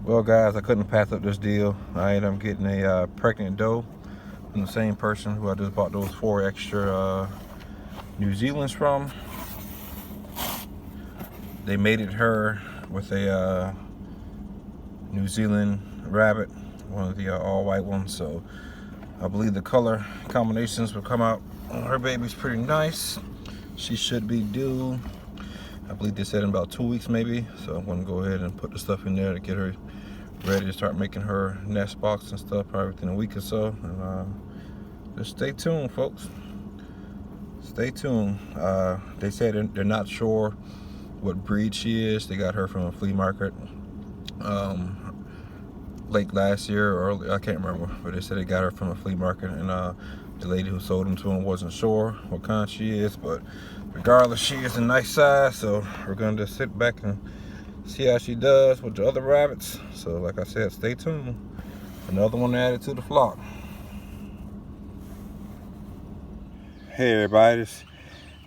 Well guys, I couldn't pass up this deal. I ended up getting a pregnant doe from the same person who I just bought those 4 extra New Zealands from. They mated her with a New Zealand rabbit, one of the all white ones, so I believe the color combinations will come out on her baby's pretty nice. She should be due, I believe they said in about 2 weeks maybe, so I'm gonna go ahead and put the stuff in there to get her ready to start making her nest box and stuff probably within a week or so. And just stay tuned, folks. Stay tuned. They said they're not sure what breed she is. They got her from a flea market late last year or early, I can't remember, but they said they got her from a flea market, and the lady who sold them to them wasn't sure what kind she is, but regardless, she is a nice size, so we're gonna just sit back and see how she does with the other rabbits. So like I said, stay tuned. Another one added to the flock. Hey everybody,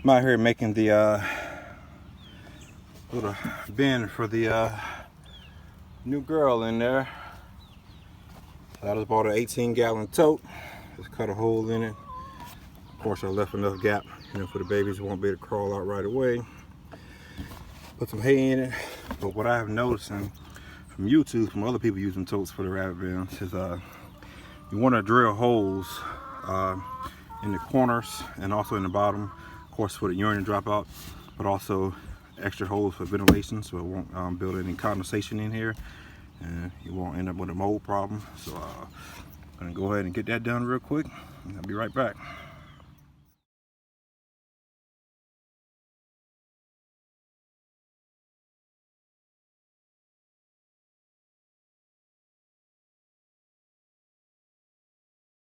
I'm out here making the little bin for the new girl in there. So I just bought an 18-gallon tote. Just cut a hole in it. Of course, I left enough gap, for the babies won't be able to crawl out right away. Put some hay in it. But what I have noticed from YouTube, from other people using totes for the rabbit bins, is you want to drill holes in the corners and also in the bottom, of course, for the urine to drop out, but also extra holes for ventilation, so it won't build any condensation in here, and you won't end up with a mold problem. So I'm gonna go ahead and get that done real quick, and I'll be right back.